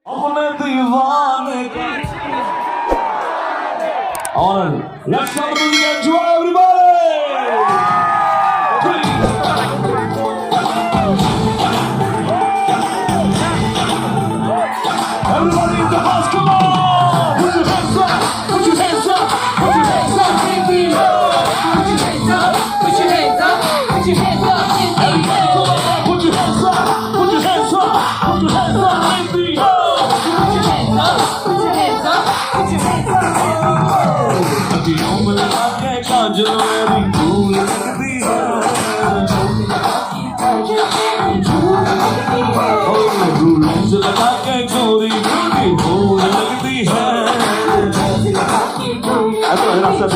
अपने दीवाने का और let's come to the enjoy everybody. Everybody in the house, come on! Put your hands up! Put your hands up! Put your hands up! Put your hands up, put your hands up, put your hands up, Everybody, come on! Put your hands up! Put your hands up! Put your hands up! In the air! put your hands up, put your hands up, put your hands up. अखियों में लगा के काजल मेरी धूल लगती है धूलों से लगा के गोरी गोरी धूल लगती है ऐसा है ना सब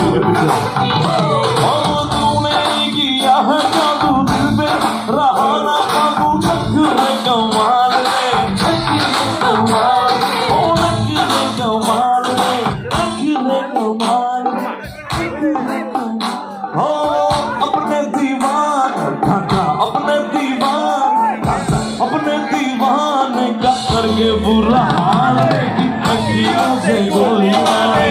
तूने किया है जादू दिल पे रहा ना काबू चक्कर कमाल रे कमाल ओ नखरे कमाल रे नखरे कमाल हो अपने दीवाने का करके बुरा हाल अखियों से गोली मारे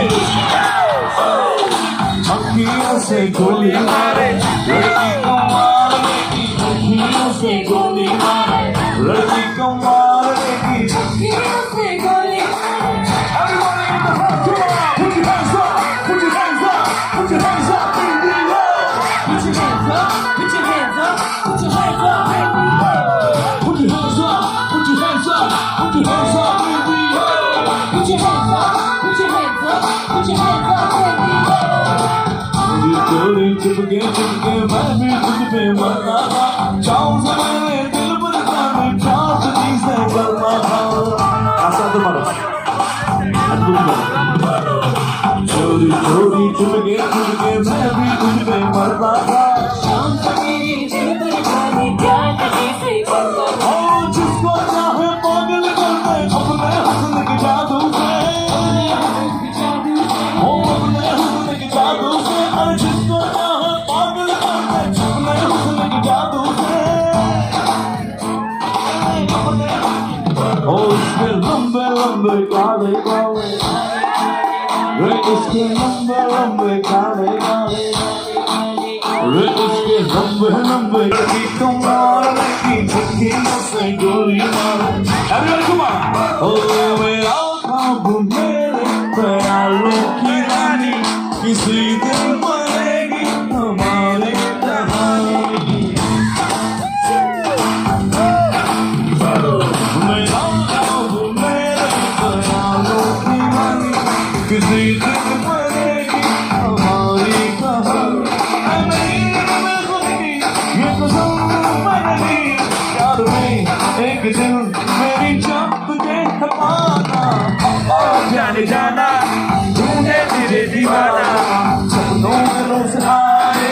अखियों से गोली मारे लड़की को मारने की अखियों से गोली मारे लड़की को मारने की अखियों से गोली Everybody in the house, come on! Put your hands up! Put your hands up! Put your hands up in the air! put your hands up, put your hands up, put your hands up. Put your hands up! Put your hands up! Put your hands up in the air! Put your hands up, put your hands up, put your hands up. ये चोरी चिपके मैं भी तुझ पे मरना था चाहूं से मेरे दिल पर जाने प्यार तुझी से करना था आशा तो मारो चोरी चोरी चिपके मैं भी तुझ पे मरना था शाम सवेरे दिल पर जाने प्यार तुझे से करना था। ओ जिसको चाहे पागल कर दे अपने हुस्न के जादू से ओ अपने हुस्न के जादू से अरे जिसको चाहे पागल कर दे अपने हुस्न के जादू से ओ इसके लंबे लंबे काले काले रे इसके लंबे लंबे काले काले रे इसके लंबे लंबे लड़की को मारने की झुकियों से गोली मारो Everybody come on! ओ मेरा ख्वाब मेरे ख्यालों की रानी किसी दिन बनेगी हमारी कहानी मेरा ख्वाब मेरे ख्यालों की रानी किसी दिन बनेगी हमारी कहानी ये कसम मैंने यार में एक दिन मेरी जान तुझे पाना जाने जाना तूने तेरे दीवाना सपनों दिलों से आए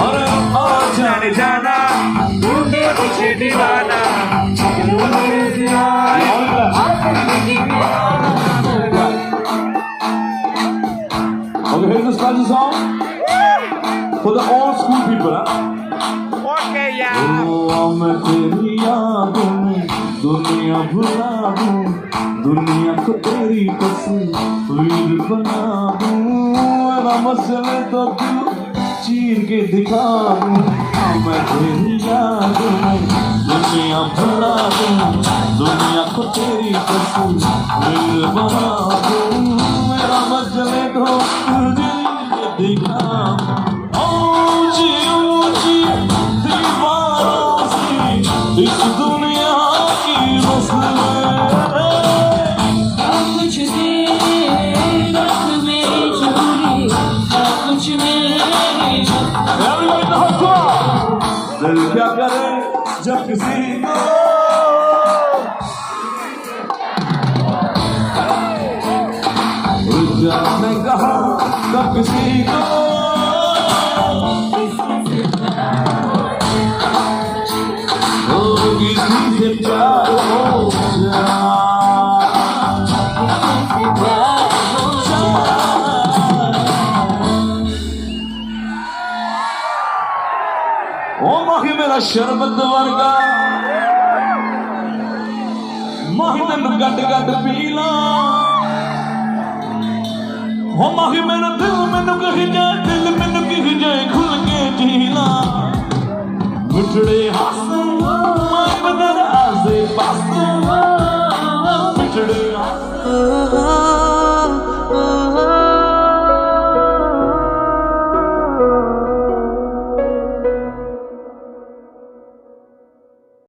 और जाने जाना तूने मुझे दीवाना Okay, here's this special song for the old school people, huh? Okay यार मैं तेरी यादों में दुनिया भुला दूं दुनिया को तेरी तस्वीर बना दूं मेरा मसले तो दिल चीर के दिखा दूं मैं तेरी यादों में दुनिया भुला दूं दुनिया को तेरी तस्वीर बना दूं मेरा मसले तो चीर के दिखा ऊंची ऊंची दीवारों से इस दुनिया की मसले कुछ देर वक्त में चोरी कुछ मेरे Everybody in the house, come on! दिल क्या करे जब किसी को जाने कहा कब किसी को ओ किसी से प्यार हो जाए ओ माही मेरा शरबत वर्गा माही तेन गड गड पी ला हो माही मेरा दिल मैनू कही जाए दिल मैनू कही जाए खुल के जी ला मिठड़े हासे माही बदर आसे पासे मिठड़े हासे